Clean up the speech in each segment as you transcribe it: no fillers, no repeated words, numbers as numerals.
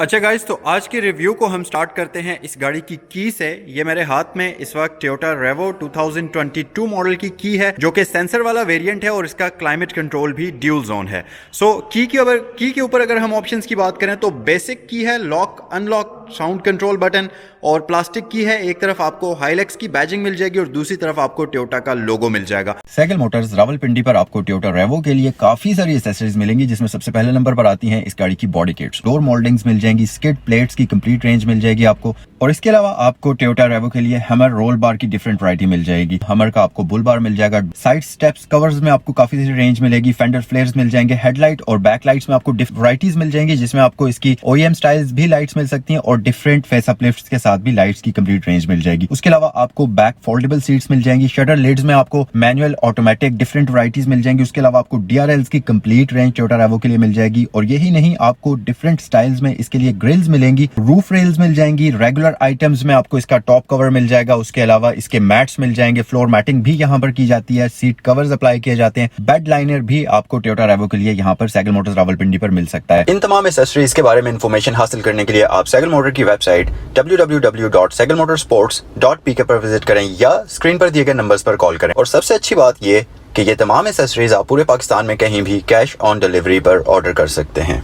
अच्छा गाइस, तो आज के रिव्यू को हम स्टार्ट करते हैं इस गाड़ी की की से। ये मेरे हाथ में इस वक्त टोयोटा रेवो 2022 मॉडल की है, जो कि सेंसर वाला वेरिएंट है और इसका क्लाइमेट कंट्रोल भी ड्यूल जोन है। सो की के ऊपर अगर हम ऑप्शंस की बात करें तो बेसिक की है, lock unlock sound control button और प्लास्टिक की है। एक तरफ आपको हाइलेक्स की बैजिंग मिल जाएगी और दूसरी तरफ आपको टोयोटा का लोगो मिल जाएगा। सैगल मोटर्स रावलपिंडी पर आपको टोयोटा रेवो के लिए काफी सारी एक्सेसरीज मिलेंगी, जिसमें सबसे पहले नंबर पर आती हैं इस गाड़ी की बॉडी किट्स, डोर मोल्डिंग्स मिल जाएंगी, स्किड प्लेट्स की कंप्लीट रेंज मिल जाएगी आपको। और इसके अलावा आपको टोयोटा रेवो के लिए हमर रोल बार की डिफरेंट वैरायटी मिल जाएगी। हमर का आपको बुल बार मिल जाएगा, साइड स्टेप्स कवर्स में आपको काफी सारी रेंज मिलेगी, फेंडर फ्लेयर्स मिल जाएंगे, हेडलाइट और बैक लाइट्स में आपको वैरायटीज मिल जाएंगी, जिसमें आपको इसकी ओईएम स्टाइल्स भी लाइट्स मिल सकती हैं और डिफरेंट फेस अप लिफ्ट्स के साथ भी लाइट्स की कंप्लीट रेंज मिल जाएगी। उसके अलावा आपको बैक फोल्डेबल सीट्स मिल जाएंगी, शटर लिड्स में आपको मैनुअल ऑटोमेटिक डिफरेंट वैरायटीज मिल जाएंगी। उसके अलावा आपको डीआरएल्स की कंप्लीट रेंज टोयोटा रेवो के लिए मिल जाएगी। और यही नहीं, आपको डिफरेंट स्टाइल्स में इसके लिए ग्रिल्स मिलेंगी, रूफ रेल्स मिल जाएंगी, रेगुलर आइटम्स में आपको इसका टॉप कवर मिल जाएगा। उसके अलावा इसके मैट्स मिल जाएंगे, फ्लोर मैटिंग भी यहाँ पर की जाती है, सीट कवर्स अप्लाई किए जाते हैं, बेड लाइनर भी आपको टोयोटा रेवो के लिए यहाँ पर सैगल मोटर्स रावलपिंडी पर मिल सकता है। इन तमाम एक्सेसरीज के बारे में इंफॉर्मेशन हासिल करने के लिए आप सैगल मोटर की वेबसाइट www.sagalmotorsports.pk पर विजिट करें या स्क्रीन पर दिए गए नंबर्स पर कॉल करें। और सबसे अच्छी बात ये कि ये तमाम एक्सेसरीज आप पूरे पाकिस्तान में कहीं भी कैश ऑन डिलीवरी पर ऑर्डर कर सकते हैं।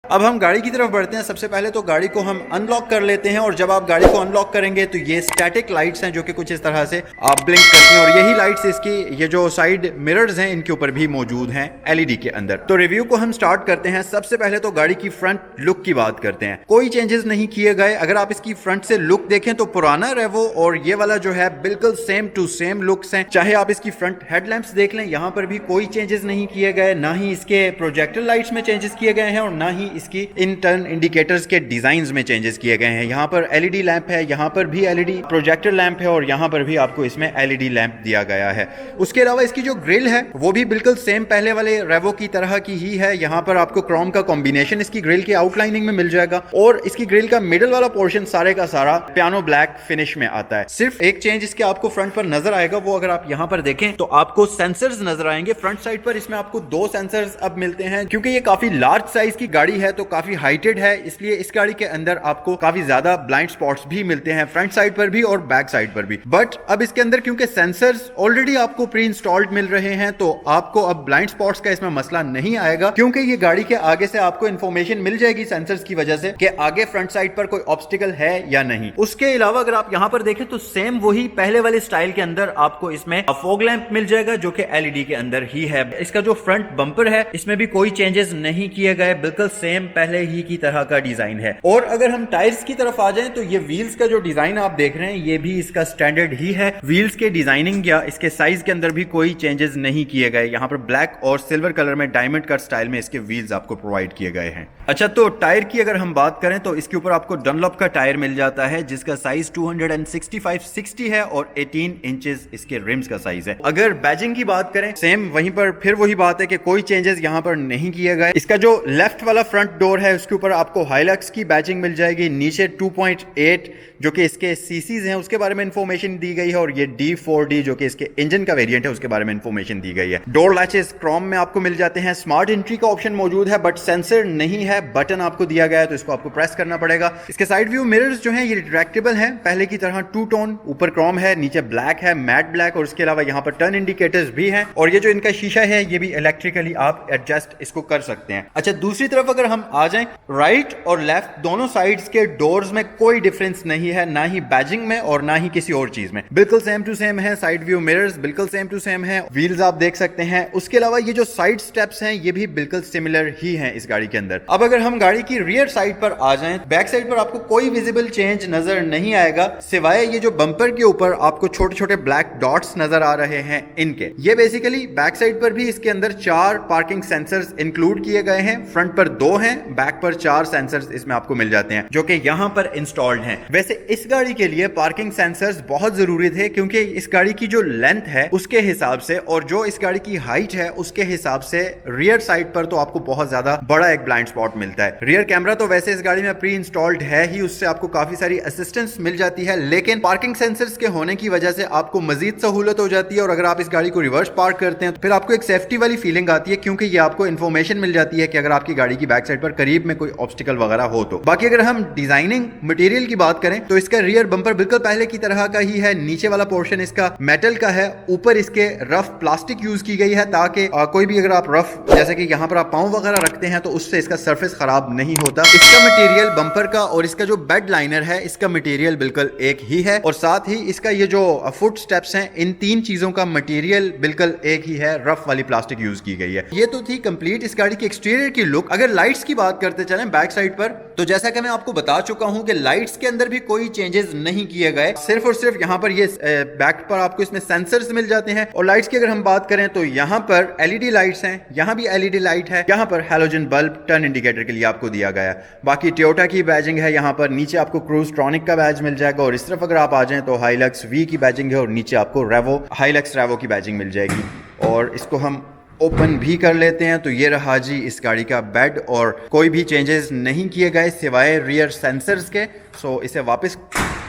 अब हम गाड़ी की तरफ बढ़ते हैं। सबसे पहले तो गाड़ी को हम अनलॉक कर लेते हैं और जब आप गाड़ी को अनलॉक करेंगे तो ये स्टैटिक लाइट्स हैं जो कि कुछ इस तरह से आप ब्लिंक करती हैं और यही लाइट्स इसकी ये जो साइड मिरर्स हैं इनके ऊपर भी मौजूद हैं एलईडी के अंदर। तो रिव्यू को हम स्टार्ट करते हैं। सबसे पहले तो गाड़ी की फ्रंट लुक की बात करते हैं। कोई चेंजेस नहीं किए गए। अगर आप इसकी फ्रंट से लुक देखें तो पुराना रेवो और ये वाला जो है बिल्कुल सेम टू सेम लुक्स हैं। चाहे आप इसकी फ्रंट हेडलैम्प्स देख लें, यहाँ पर भी कोई चेंजेस नहीं किए गए, ना ही इसके प्रोजेक्टर लाइट्स में चेंजेस किए गए हैं और ना ही इसकी इन टर्न इंडिकेटर्स के डिजाइन्स में चेंजेस किए गए हैं। यहाँ पर एलईडी लैंप है, यहाँ पर भी एलईडी प्रोजेक्टर लैंप है और यहाँ पर भी आपको इसमें एलईडी लैंप दिया गया है। उसके अलावा इसकी जो ग्रिल है वो भी बिल्कुल सेम पहले वाले रेवो की तरह की ही है। यहाँ पर आपको क्रोम का कॉम्बिनेशन इसकी ग्रिल की आउटलाइनिंग में मिल जाएगा और इसकी ग्रिल का मिडल वाला पोर्शन सारे का सारा पियानो ब्लैक फिनिश में आता है। सिर्फ एक चेंज इसके आपको फ्रंट पर नजर आएगा, वो अगर आप यहाँ पर देखें तो आपको सेंसर्स नजर आएंगे फ्रंट साइड पर। इसमें आपको दो सेंसर्स अब मिलते हैं। क्योंकि ये काफी लार्ज साइज की गाड़ी है तो काफी हाइटेड है, इसलिए इस गाड़ी के अंदर आपको काफी ज्यादा ब्लाइंड स्पॉट्स भी मिलते हैं फ्रंट साइड पर भी और बैक साइड पर भी। बट अब इसके अंदर क्योंकि सेंसर्स ऑलरेडी आपको प्री इंस्टॉल्ड मिल रहे हैं तो आपको अब ब्लाइंड स्पॉट्स का इसमें मसला नहीं आएगा, क्योंकि ये गाड़ी के आगे से आपको इंफॉर्मेशन मिल जाएगी सेंसर्स की वजह से कि आगे फ्रंट साइड पर कोई ऑब्स्टिकल है या नहीं। उसके अलावा अगर आप यहां पर देखें तो सेम वही पहले वाले स्टाइल के अंदर आपको इसमें फॉग लैंप मिल जाएगा जो कि एलईडी के अंदर ही है। इसका जो फ्रंट बम्पर है इसमें भी कोई चेंजेस नहीं किए गए, बिल्कुल सेम पहले ही की तरह का डिजाइन है। और अगर हम टायर्स की तरफ आ जाएं तो ये व्हील्स का जो डिजाइन आप देख रहे हैं ये भी इसका स्टैंडर्ड ही है। व्हील्स के डिजाइनिंग या इसके साइज के अंदर भी कोई चेंजेस नहीं किए गए। यहाँ पर ब्लैक और सिल्वर कलर में डायमंड कट स्टाइल में इसके व्हील्स आपको प्रोवाइड किए गए हैं। अच्छा, तो टायर की अगर हम बात करें तो इसके ऊपर आपको डनलॉप का टायर मिल जाता है जिसका साइज 265/60 है और 18 इंचेस इसके रिम्स का साइज है। अगर बैजिंग की बात करें सेम वहीं पर फिर वही बात है कि कोई चेंजेस यहाँ पर नहीं किए गए। इसका जो लेफ्ट वाला फ्रंट डोर है उसके ऊपर आपको हाइलक्स की बैजिंग मिल जाएगी। नीचे 2.8 जो कि इसके सीसीज हैं उसके बारे में इंफॉर्मेशन दी गई है और ये D4D जो कि इसके इंजन का वेरिएंट है उसके बारे में इंफॉर्मेशन दी गई है। डोर लैचेस क्रोम में आपको मिल जाते हैं। स्मार्ट एंट्री का ऑप्शन मौजूद है बट सेंसर नहीं है, बटन आपको दिया गया है तो इसको आपको प्रेस करना पड़ेगा। इसके साइड व्यू मिरर्स जो हैं ये रिट्रैक्टेबल हैं, पहले की तरह टू टोन, ऊपर क्रोम है, नीचे ब्लैक है, मैट ब्लैक। और इसके अलावा यहाँ पर टर्न इंडिकेटर्स भी हैं और ये जो इनका शीशा है ये भी इलेक्ट्रिकली आप एडजस्ट इसको कर सकते हैं। अच्छा, दूसरी तरफ अगर हम आ जाएं, राइट और लेफ्ट दोनों साइड्स के डोर्स में कोई डिफरेंस नहीं है, ना ही बैजिंग में और ना ही किसी और चीज में, बिल्कुल सेम टू सेम है। साइड व्यू मिरर्स बिल्कुल सेम टू सेम है, व्हील्स आप देख सकते हैं। उसके अलावा ये जो साइड स्टेप्स हैं ये भी बिल्कुल सिमिलर ही हैं इस गाड़ी के अंदर। अब अगर हम गाड़ी की रियर साइड पर आ जाएं, बैक साइड पर आपको कोई विजिबल चेंज नजर नहीं आएगा सिवाय ये जो बम्पर के ऊपर आपको छोटे छोटे ब्लैक डॉट्स नजर आ रहे हैं इनके। ये बेसिकली बैक साइड पर भी इसके अंदर 4 पार्किंग सेंसर्स इंक्लूड किए गए हैं। फ्रंट पर 2 हैं, बैक पर 4 सेंसर्स इसमें आपको मिल जाते हैं जो कि यहां पर इंस्टॉल्ड हैं। वैसे इस गाड़ी के लिए पार्किंग सेंसर्स बहुत जरूरी थे क्योंकि इस गाड़ी की जो लेंथ है उसके हिसाब से और जो इस गाड़ी की हाइट है उसके हिसाब से रियर साइड पर तो आपको बहुत ज्यादा बड़ा एक ब्लाइंड स्पॉट मिलता है। रियर कैमरा तो वैसे इस गाड़ी में प्री इंस्टॉल्ड है ही, उससे आपको काफी सारी असिस्टेंस मिल जाती है, लेकिन पार्किंग सेंसर्स के होने की वजह से आपको मजीद सहूलत हो जाती है। और अगर आप इस गाड़ी को रिवर्स पार्क करते हैं तो फिर आपको एक सेफ्टी वाली फीलिंग आती है क्योंकि ये आपको इंफॉर्मेशन मिल जाती है कि अगर आपकी गाड़ी की बैक साइड पर करीब में कोई ऑब्स्टिकल वगैरह हो तो। बाकी अगर हम डिजाइनिंग मटेरियल की बात करें तो इसका रियर बम्पर बिल्कुल पहले की तरह का ही है। नीचे वाला पोर्शन इसका मेटल का है, ऊपर इसके रफ प्लास्टिक यूज की गई है ताकि कोई भी अगर आप रफ जैसे कि यहाँ पर आप पाँव वगैरह रखते हैं तो उससे इसका सरफेस खराब नहीं होता। इसका मटेरियल बम्पर का और इसका जो बेड लाइनर है इसका मटेरियल बिल्कुल एक ही है, और साथ ही इसका ये जो फुट स्टेप्स हैं इन तीन चीजों का मटेरियल बिल्कुल एक ही है, रफ वाली प्लास्टिक यूज की गई है। ये तो थी कंप्लीट इस गाड़ी की एक्सटीरियर की लुक। अगर लाइट्स की बात करते चलें बैक साइड पर, तो जैसा कि मैं आपको बता चुका हूं कि लाइट्स के अंदर भी कोई चेंजेस नहीं किए गए, सिर्फ और सिर्फ यहां पर ये बैक पर आपको इसमें सेंसर्स मिल जाते हैं। और लाइट्स की अगर हम बात करें तो यहां पर एलईडी लाइट्स हैं, यहां भी एलईडी लाइट है, यहां पर हैलोजन बल्ब टर्न इंडिकेटर के लिए आपको दिया गया है। बाकी टोयोटा की बैजिंग है, यहां पर नीचे आपको क्रूज ट्रॉनिक का बैज मिल जाएगा, और इस तरफ अगर आप आ जाएं तो हाइलक्स वी की बैजिंग है, और नीचे आपको रेवो हाइलक्स रेवो की बैजिंग मिल जाएगी। और इसको हम ओपन भी कर लेते हैं तो ये रहा जी इस गाड़ी का बेड, और कोई भी चेंजेस नहीं किए गए सिवाय रियर सेंसर्स के। सो इसे वापस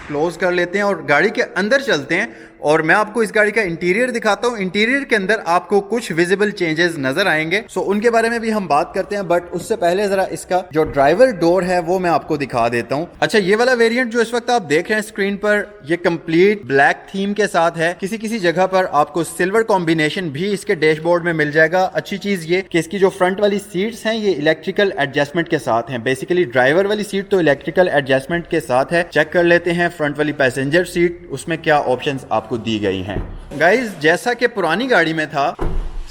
क्लोज कर लेते हैं और गाड़ी के अंदर चलते हैं, और मैं आपको इस गाड़ी का इंटीरियर दिखाता हूं। इंटीरियर के अंदर आपको कुछ विजिबल चेंजेस नजर आएंगे, सो उनके बारे में भी हम बात करते हैं। बट उससे पहले जरा इसका जो ड्राइवर डोर है वो मैं आपको दिखा देता हूं। अच्छा, ये वाला वेरिएंट जो इस वक्त आप देख रहे हैं स्क्रीन पर, ये कंप्लीट ब्लैक थीम के साथ है। किसी किसी जगह पर आपको सिल्वर कॉम्बिनेशन भी इसके डैशबोर्ड में मिल जाएगा। अच्छी चीज ये कि इसकी जो फ्रंट वाली सीट्स हैं ये इलेक्ट्रिकल एडजस्टमेंट के साथ हैं। बेसिकली ड्राइवर वाली सीट तो इलेक्ट्रिकल एडजस्टमेंट के साथ है। चेक कर लेते हैं फ्रंट वाली पैसेंजर सीट, उसमें क्या ऑप्शंस आपको दी गई हैं। गाइस, जैसा कि पुरानी गाड़ी में था,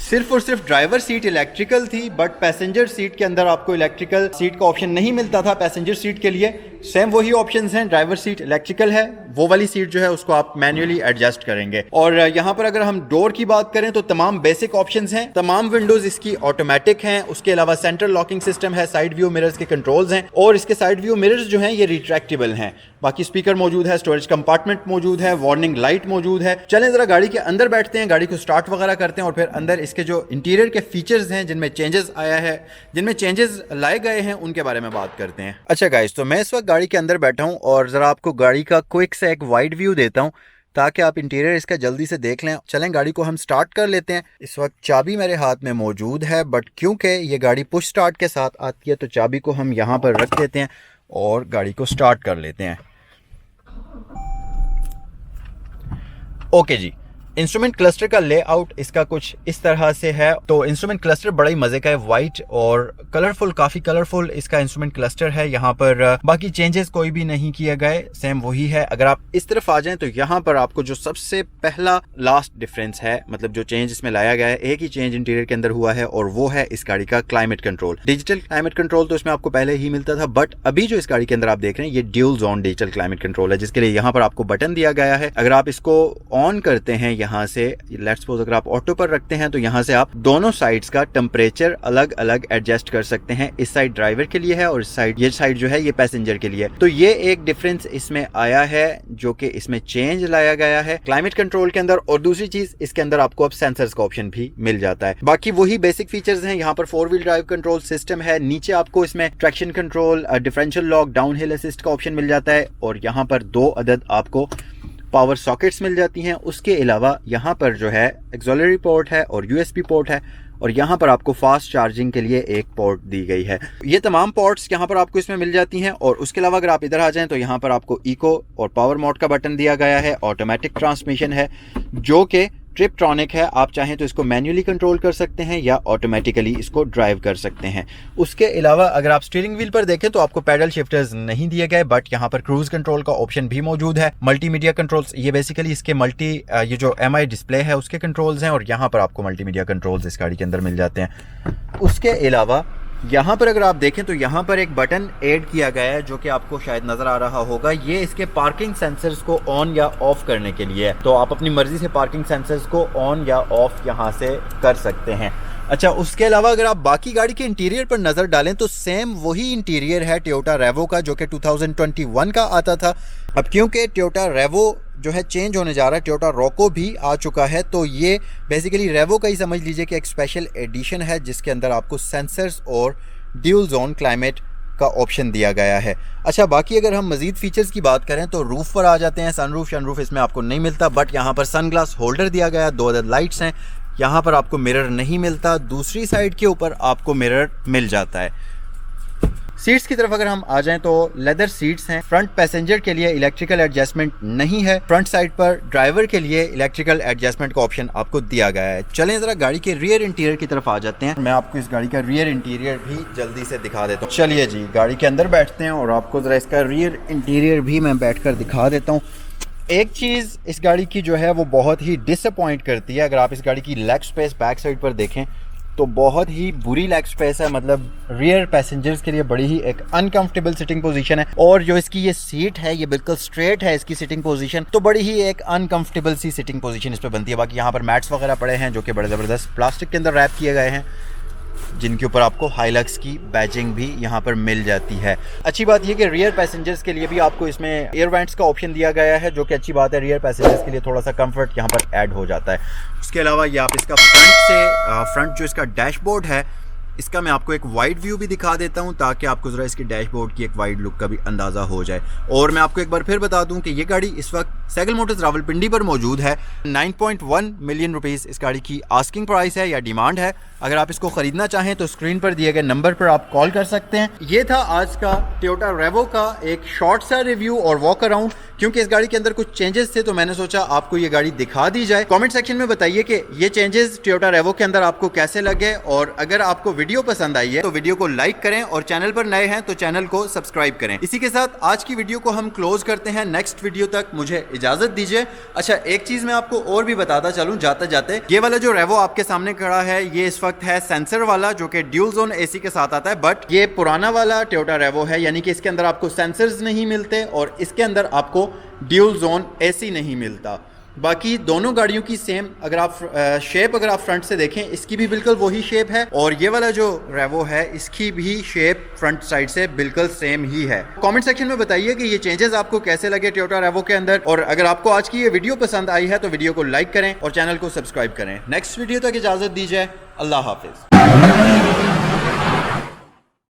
सिर्फ और सिर्फ ड्राइवर सीट इलेक्ट्रिकल थी, बट पैसेंजर सीट के अंदर आपको इलेक्ट्रिकल सीट का ऑप्शन नहीं मिलता था। पैसेंजर सीट के लिए सेम वही ऑप्शंस हैं, ड्राइवर सीट इलेक्ट्रिकल है, वो वाली सीट जो है उसको आप मैन्युअली एडजस्ट करेंगे। और यहाँ पर अगर हम डोर की बात करें तो तमाम बेसिक ऑप्शंस हैं, तमाम विंडोज इसकी ऑटोमेटिक हैं। उसके अलावा सेंट्रल लॉकिंग सिस्टम है, साइड व्यू मिरर्स के कंट्रोल्स हैं, और इसके साइड व्यू मिरर्स जो हैं ये रिट्रैक्टेबल हैं। बाकी स्पीकर मौजूद है, स्टोरेज कंपार्टमेंट मौजूद है, वार्निंग लाइट मौजूद है। चलें जरा गाड़ी के अंदर बैठते हैं, गाड़ी को स्टार्ट वगैरह करते हैं, और फिर अंदर इसके जो इंटीरियर के फीचर्स हैं जिनमें चेंजेस आया है, जिनमें चेंजेस लाए गए हैं, उनके बारे में बात करते हैं। अच्छा गाइस, तो मैं इस वक्त गाड़ी के अंदर बैठा हूं और जरा आपको गाड़ी का क्विक से एक वाइड व्यू देता हूं ताकि आप इंटीरियर इसका जल्दी से देख लें। चलें गाड़ी को हम स्टार्ट कर लेते हैं। इस वक्त चाबी मेरे हाथ में मौजूद है, बट क्योंकि ये गाड़ी पुश स्टार्ट के साथ आती है तो चाबी को हम यहाँ पर रख देते हैं और गाड़ी को स्टार्ट कर लेते हैं। ओके जी, इंस्ट्रूमेंट क्लस्टर का लेआउट इसका कुछ इस तरह से है। तो इंस्ट्रूमेंट क्लस्टर बड़ा ही मजे का है, वाइट और कलरफुल, काफी कलरफुल इसका इंस्ट्रूमेंट क्लस्टर है। यहाँ पर बाकी चेंजेस कोई भी नहीं किए गए, सेम वही है। अगर आप इस तरफ आ जाएं तो यहाँ पर आपको जो सबसे पहला लास्ट डिफरेंस है, मतलब जो चेंज इसमें लाया गया है, एक ही चेंज इंटीरियर के अंदर हुआ है, और वो है इस गाड़ी का climate control. Digital climate control तो इसमें आपको पहले ही मिलता था, बट अभी जो इस गाड़ी के अंदर आप देख रहे हैं ये dual zone digital climate control है, जिसके लिए यहाँ पर आपको बटन दिया गया है। अगर आप इसको ऑन करते हैं यहाँ से, लेट्स सपोज अगर आप ऑटो पर रखते हैं तो यहाँ से आप दोनों साइड्स का टेम्परेचर अलग अलग एडजस्ट कर सकते हैं। इस साइड ड्राइवर के लिए है और इस साइड, ये साइड जो है ये पैसेंजर के लिए है। तो ये एक डिफरेंस इसमें आया है जो कि इसमें चेंज लाया गया है क्लाइमेट कंट्रोल के अंदर। और दूसरी चीज, इसके अंदर आपको अब सेंसर्स का ऑप्शन भी मिल जाता है। बाकी वही बेसिक फीचर्स हैं। यहाँ पर 4 व्हील ड्राइव कंट्रोल सिस्टम है, नीचे आपको इसमें traction control, differential lock, down hill assist का ऑप्शन मिल जाता है, और यहाँ पर 2 अदद आपको पावर सॉकेट्स मिल जाती हैं। उसके अलावा यहाँ पर जो है एक्सॉलरी पोर्ट है और यूएसबी पोर्ट है, और यहाँ पर आपको फास्ट चार्जिंग के लिए एक पोर्ट दी गई है। ये तमाम पोर्ट्स यहाँ पर आपको इसमें मिल जाती हैं। और उसके अलावा अगर आप इधर आ जाएं तो यहाँ पर आपको इको और पावर मोड का बटन दिया गया है। ऑटोमेटिक ट्रांसमिशन है जो कि ट्रिपट्रॉनिक है, आप चाहें तो इसको मैन्युअली कंट्रोल कर सकते हैं या ऑटोमेटिकली इसको ड्राइव कर सकते हैं। उसके अलावा अगर आप स्टीयरिंग व्हील पर देखें तो आपको पैडल शिफ्टर्स नहीं दिए गए, बट यहाँ पर क्रूज कंट्रोल का ऑप्शन भी मौजूद है। मल्टीमीडिया कंट्रोल्स, ये बेसिकली इसके ये जो MI डिस्प्ले है उसके कंट्रोल्स हैं, और यहाँ पर आपको मल्टीमीडिया कंट्रोल्स इस गाड़ी के अंदर मिल जाते हैं। उसके अलावा यहाँ पर अगर आप देखें तो यहाँ पर एक बटन ऐड किया गया है जो कि आपको शायद नजर आ रहा होगा। ये इसके पार्किंग सेंसर्स को ऑन या ऑफ करने के लिए है, तो आप अपनी मर्जी से पार्किंग सेंसर्स को ऑन या ऑफ यहाँ से कर सकते हैं। अच्छा, उसके अलावा अगर आप बाकी गाड़ी के इंटीरियर पर नजर डालें तो सेम वही इंटीरियर है टोयोटा रेवो का जो कि 2021 का आता था। अब क्योंकि टोयोटा रेवो जो है चेंज होने जा रहा है, टोयोटा रोको भी आ चुका है, तो ये बेसिकली रेवो का ही समझ लीजिए कि एक स्पेशल एडिशन है जिसके अंदर आपको सेंसर्स और ड्यूल जोन क्लाइमेट का ऑप्शन दिया गया है। अच्छा, बाकी अगर हम मजीद फीचर्स की बात करें तो रूफ पर आ जाते हैं। सनरूफ इसमें आपको नहीं मिलता, बट यहाँ पर सनग्लास होल्डर दिया गया, 2 अदद लाइट्स हैं। यहाँ पर आपको मिरर नहीं मिलता, दूसरी साइड के ऊपर आपको मिरर मिल जाता है। सीट्स की तरफ अगर हम आ जाएं तो लेदर सीट्स हैं। फ्रंट पैसेंजर के लिए इलेक्ट्रिकल एडजस्टमेंट नहीं है। फ्रंट साइड पर ड्राइवर के लिए इलेक्ट्रिकल एडजस्टमेंट का ऑप्शन आपको दिया गया है। चलें जरा गाड़ी के रियर इंटीरियर की तरफ आ जाते हैं। मैं आपको इस गाड़ी का रियर इंटीरियर भी जल्दी से दिखा देता हूँ। चलिए जी, गाड़ी के अंदर बैठते हैं और आपको जरा इसका रियर इंटीरियर भी मैं बैठकर दिखा देता हूँ। एक चीज़ इस गाड़ी की जो है वो बहुत ही डिसअपॉइंट करती है। अगर आप इस गाड़ी की लेग स्पेस बैक साइड पर देखें तो बहुत ही बुरी लेग स्पेस है। मतलब रियर पैसेंजर्स के लिए बड़ी ही एक अनकंफर्टेबल सिटिंग पोजीशन है। और जो इसकी ये सीट है ये बिल्कुल स्ट्रेट है इसकी सिटिंग पोजीशन, तो बड़ी ही एक अनकंफर्टेबल सी सिटिंग पोजीशन इस पर बनती है। बाकी यहाँ पर मैट्स वगैरह पड़े हैं जो कि बड़े ज़बरदस्त प्लास्टिक के अंदर रैप किए गए हैं, जिनके ऊपर आपको हाइलक्स की बैजिंग भी यहाँ पर मिल जाती है। अच्छी बात यह कि रियर पैसेंजर्स के लिए भी आपको इसमें एयर वेंट्स का ऑप्शन दिया गया है, जो कि अच्छी बात है। रियर पैसेंजर्स के लिए थोड़ा सा कंफर्ट यहाँ पर ऐड हो जाता है। उसके अलावा ये आप इसका फ्रंट जो इसका डैशबोर्ड है इसका मैं आपको एक वाइड व्यू भी दिखा देता हूं ताकि आपको ज़रा इसके डैशबोर्ड की एक वाइड लुक का भी अंदाज़ा हो जाए। और मैं आपको एक बार फिर बता दूं कि ये गाड़ी इस वक्त सैगल मोटर्स रावलपिंडी पर मौजूद है। 9.1 मिलियन रुपीस इस गाड़ी की आस्किंग प्राइस है या डिमांड है। अगर आप इसको ख़रीदना चाहें तो स्क्रीन पर दिए गए नंबर पर आप कॉल कर सकते हैं। ये था आज का टोयोटा रेवो का एक शॉर्ट सा रिव्यू और वॉक अराउंड। क्योंकि इस गाड़ी के अंदर कुछ चेंजेस थे तो मैंने सोचा आपको ये गाड़ी दिखा दी जाए। कमेंट सेक्शन में बताइए कि ये चेंजेस टोयोटा रेवो के अंदर आपको कैसे लगे, और अगर आपको वीडियो पसंद आई है तो वीडियो को लाइक करें और चैनल पर नए हैं तो चैनल को सब्सक्राइब करें। इसी के साथ आज की वीडियो को हम क्लोज करते हैं। नेक्स्ट वीडियो तक मुझे इजाजत दीजिए। अच्छा, एक चीज मैं आपको और भी बताता चलूं जाते जाते, ये वाला जो रेवो आपके सामने खड़ा है ये इस वक्त है सेंसर वाला, जो कि ड्यूल जोन एसी के साथ आता है। बट ये पुराना वाला टोयोटा रेवो है, यानी कि इसके अंदर आपको सेंसर्स नहीं मिलते और इसके अंदर आपको ड्यूल जोन एसी नहीं मिलता। बाकी दोनों गाड़ियों की सेम अगर आप शेप अगर आप फ्रंट से देखें इसकी भी बिल्कुल वही शेप है, और ये वाला जो रेवो है इसकी भी शेप फ्रंट साइड से बिल्कुल सेम ही है। कमेंट सेक्शन में बताइए कि ये चेंजेस आपको कैसे लगे टोयोटा रेवो के अंदर, और अगर आपको आज की ये वीडियो पसंद आई है तो वीडियो को लाइक करें और चैनल को सब्सक्राइब करें। नेक्स्ट वीडियो तक इजाजत दीजिए। अल्लाह हाफिज।